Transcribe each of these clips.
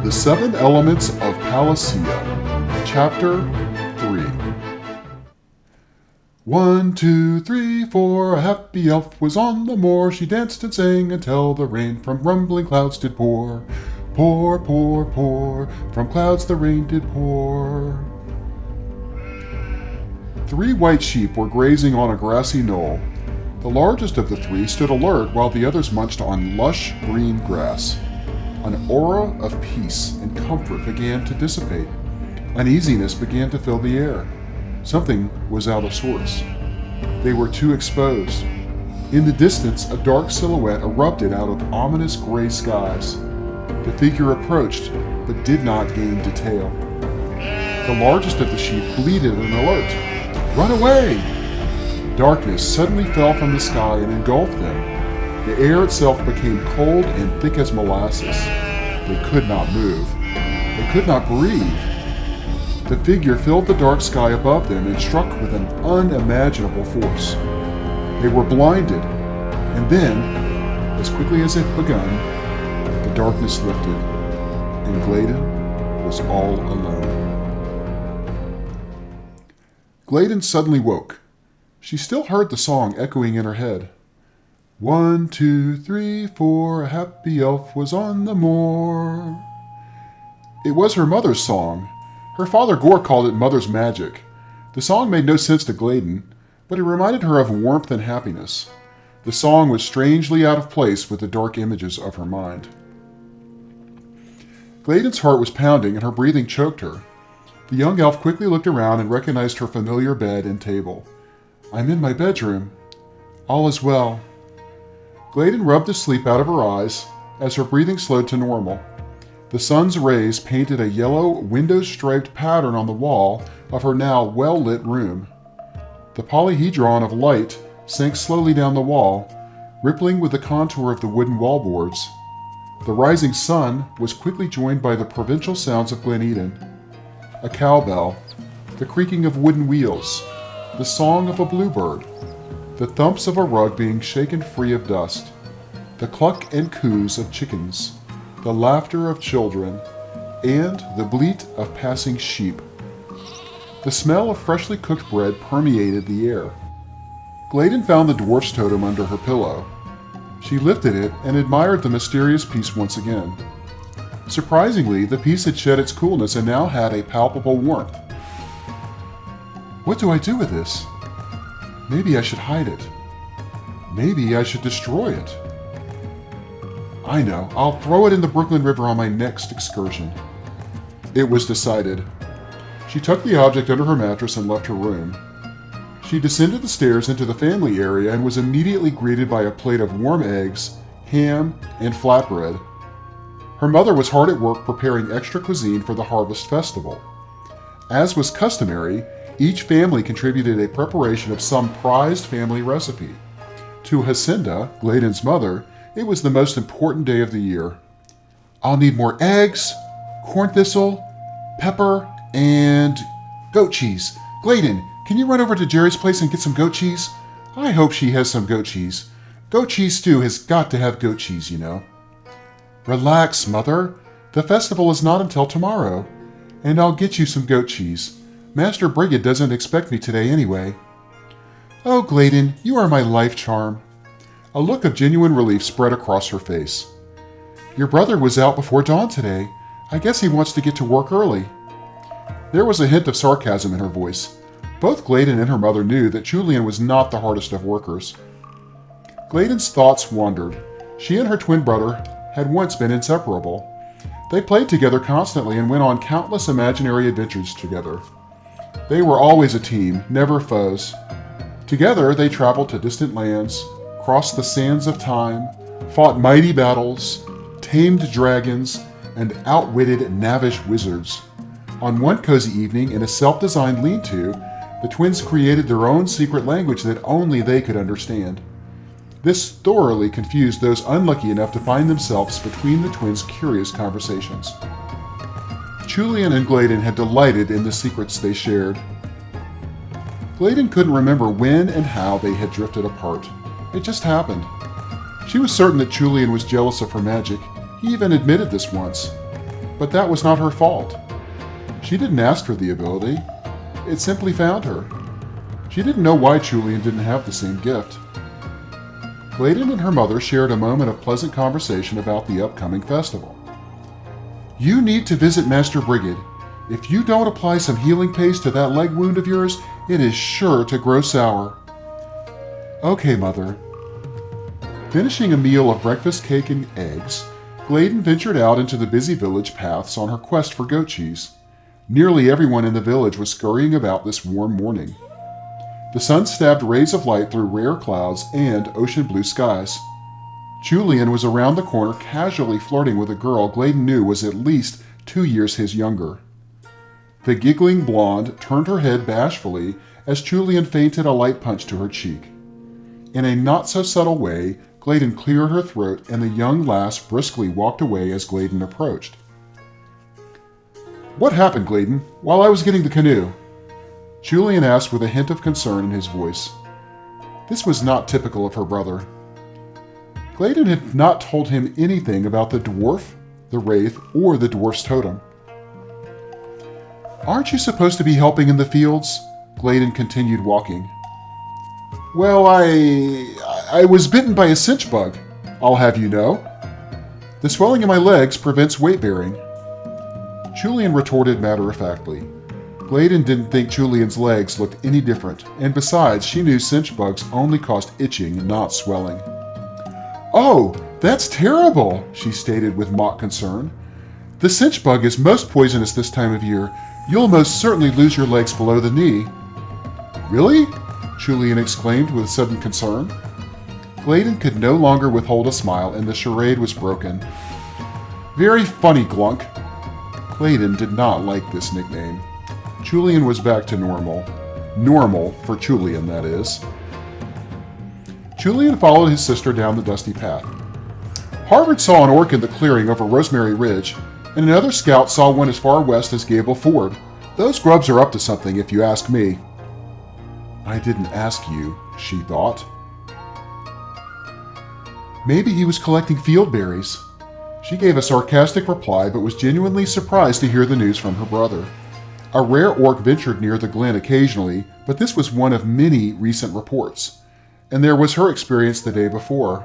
The 7 Elements of Palacea, Chapter 3. 1, 2, 3, 4, a happy elf was on the moor. She danced and sang until the rain from rumbling clouds did pour. Pour, pour, pour, from clouds the rain did pour. 3 white sheep were grazing on a grassy knoll. The largest of the 3 stood alert while the others munched on lush green grass. An aura of peace and comfort began to dissipate. Uneasiness began to fill the air. Something was out of sorts. They were too exposed. In the distance, a dark silhouette erupted out of ominous gray skies. The figure approached, but did not gain detail. The largest of the sheep bleated an alert. "Run away!" Darkness suddenly fell from the sky and engulfed them. The air itself became cold and thick as molasses. They could not move. They could not breathe. The figure filled the dark sky above them and struck with an unimaginable force. They were blinded, and then, as quickly as it had begun, the darkness lifted, and Gladen was all alone. Gladen suddenly woke. She still heard the song echoing in her head. 1, 2, 3, 4, a happy elf was on the moor. It was her mother's song. Her father Gore called it Mother's Magic. The song made no sense to Gladen, but it reminded her of warmth and happiness. The song was strangely out of place with the dark images of her mind. Gladen's heart was pounding and her breathing choked her. The young elf quickly looked around and recognized her familiar bed and table. "I'm in my bedroom. All is well." Gladen rubbed the sleep out of her eyes as her breathing slowed to normal. The sun's rays painted a yellow, window-striped pattern on the wall of her now well-lit room. The polyhedron of light sank slowly down the wall, rippling with the contour of the wooden wallboards. The rising sun was quickly joined by the provincial sounds of Glen Eden. A cowbell, the creaking of wooden wheels, the song of a bluebird, the thumps of a rug being shaken free of dust, the cluck and coos of chickens, the laughter of children, and the bleat of passing sheep. The smell of freshly cooked bread permeated the air. Gladen found the dwarf's totem under her pillow. She lifted it and admired the mysterious piece once again. Surprisingly, the piece had shed its coolness and now had a palpable warmth. What do I do with this? Maybe I should hide it. Maybe I should destroy it. I know, I'll throw it in the Brooklyn River on my next excursion. It was decided. She tucked the object under her mattress and left her room. She descended the stairs into the family area and was immediately greeted by a plate of warm eggs, ham, and flatbread. Her mother was hard at work preparing extra cuisine for the Harvest Festival. As was customary, each family contributed a preparation of some prized family recipe. To Hacinda, Gladen's mother, it was the most important day of the year. "I'll need more eggs, corn thistle, pepper, and goat cheese. Gladen, can you run over to Jerry's place and get some goat cheese? I hope she has some goat cheese. Goat cheese stew has got to have goat cheese, you know." "Relax, Mother. The festival is not until tomorrow, and I'll get you some goat cheese. Master Brigid doesn't expect me today anyway." "Oh, Gladen, you are my life charm." A look of genuine relief spread across her face. "Your brother was out before dawn today. I guess he wants to get to work early." There was a hint of sarcasm in her voice. Both Gladen and her mother knew that Julian was not the hardest of workers. Gladen's thoughts wandered. She and her twin brother had once been inseparable. They played together constantly and went on countless imaginary adventures together. They were always a team, never foes. Together they traveled to distant lands, crossed the sands of time, fought mighty battles, tamed dragons, and outwitted knavish wizards. On one cozy evening in a self-designed lean-to, the twins created their own secret language that only they could understand. This thoroughly confused those unlucky enough to find themselves between the twins' curious conversations. Julian and Gladen had delighted in the secrets they shared. Gladen couldn't remember when and how they had drifted apart. It just happened. She was certain that Julian was jealous of her magic. He even admitted this once. But that was not her fault. She didn't ask for the ability. It simply found her. She didn't know why Julian didn't have the same gift. Gladen and her mother shared a moment of pleasant conversation about the upcoming festival. You need to visit Master Brigid. If you don't apply some healing paste to that leg wound of yours, it is sure to grow sour. Okay, Mother. Finishing a meal of breakfast cake and eggs, Gladen ventured out into the busy village paths on her quest for goat cheese. Nearly everyone in the village was scurrying about this warm morning. The sun stabbed rays of light through rare clouds and ocean blue skies. Julian was around the corner casually flirting with a girl Gladen knew was at least 2 years his younger. The giggling blonde turned her head bashfully as Julian feinted a light punch to her cheek. In a not-so-subtle way, Gladen cleared her throat and the young lass briskly walked away as Gladen approached. What happened, Gladen, while I was getting the canoe? Julian asked with a hint of concern in his voice. This was not typical of her brother. Gladen had not told him anything about the dwarf, the wraith, or the dwarf's totem. Aren't you supposed to be helping in the fields? Gladen continued walking. Well, I was bitten by a cinch bug, I'll have you know. The swelling in my legs prevents weight bearing. Julian retorted matter-of-factly. Gladen didn't think Julian's legs looked any different, and besides, she knew cinch bugs only caused itching, not swelling. Oh, that's terrible, she stated with mock concern. The cinch bug is most poisonous this time of year. You'll most certainly lose your legs below the knee. Really? Julian exclaimed with sudden concern. Gladen could no longer withhold a smile, and the charade was broken. Very funny, Glunk. Gladen did not like this nickname. Julian was back to normal. Normal for Julian, that is. Julian followed his sister down the dusty path. Harvard saw an orc in the clearing over Rosemary Ridge, and another scout saw one as far west as Gable Ford. Those grubs are up to something, if you ask me. I didn't ask you, she thought. Maybe he was collecting field berries. She gave a sarcastic reply, but was genuinely surprised to hear the news from her brother. A rare orc ventured near the glen occasionally, but this was one of many recent reports. And there was her experience the day before.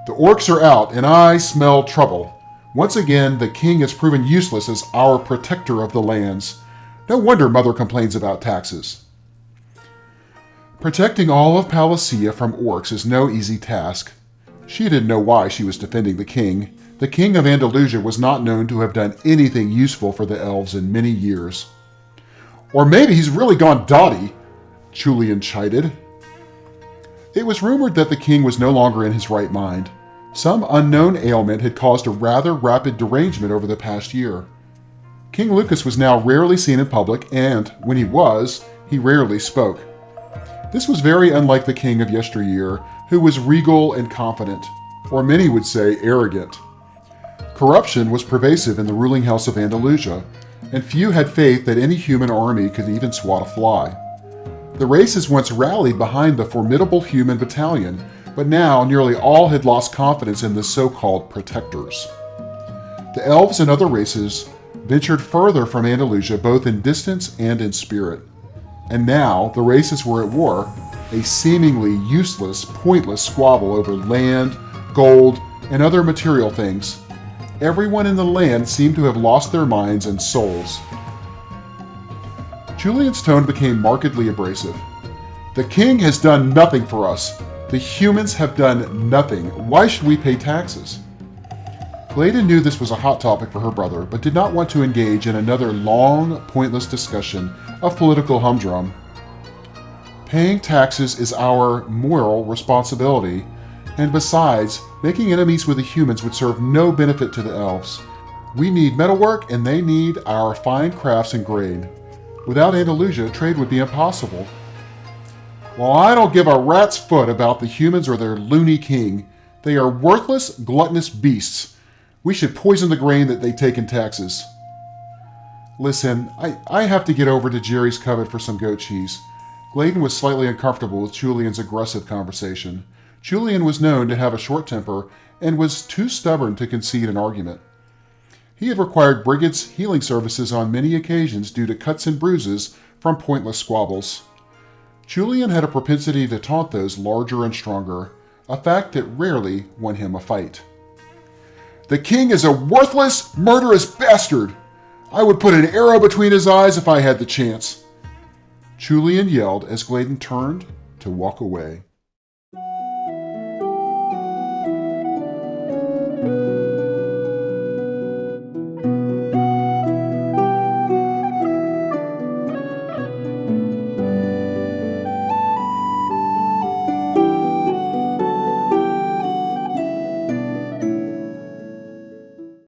The orcs are out, and I smell trouble. Once again, the king has proven useless as our protector of the lands. No wonder Mother complains about taxes. Protecting all of Palacea from orcs is no easy task. She didn't know why she was defending the king. The king of Andalusia was not known to have done anything useful for the elves in many years. Or maybe he's really gone dotty, Julian chided. It was rumored that the king was no longer in his right mind. Some unknown ailment had caused a rather rapid derangement over the past year. King Lucas was now rarely seen in public, and, when he was, he rarely spoke. This was very unlike the king of yesteryear, who was regal and confident, or many would say arrogant. Corruption was pervasive in the ruling house of Andalusia, and few had faith that any human army could even swat a fly. The races once rallied behind the formidable human battalion, but now nearly all had lost confidence in the so-called protectors. The elves and other races ventured further from Andalusia both in distance and in spirit. And now the races were at war, a seemingly useless, pointless squabble over land, gold, and other material things. Everyone in the land seemed to have lost their minds and souls. Julian's tone became markedly abrasive. The king has done nothing for us. The humans have done nothing. Why should we pay taxes? Gladen knew this was a hot topic for her brother, but did not want to engage in another long, pointless discussion of political humdrum. Paying taxes is our moral responsibility, and besides, making enemies with the humans would serve no benefit to the elves. We need metalwork, and they need our fine crafts and grain. Without Andalusia, trade would be impossible. Well, I don't give a rat's foot about the humans or their loony king. They are worthless, gluttonous beasts. We should poison the grain that they take in taxes. Listen, I have to get over to Jerry's cupboard for some goat cheese. Gladen was slightly uncomfortable with Julian's aggressive conversation. Julian was known to have a short temper and was too stubborn to concede an argument. He had required Brigit's healing services on many occasions due to cuts and bruises from pointless squabbles. Julian had a propensity to taunt those larger and stronger, a fact that rarely won him a fight. "The king is a worthless, murderous bastard! I would put an arrow between his eyes if I had the chance," Julian yelled as Gladen turned to walk away.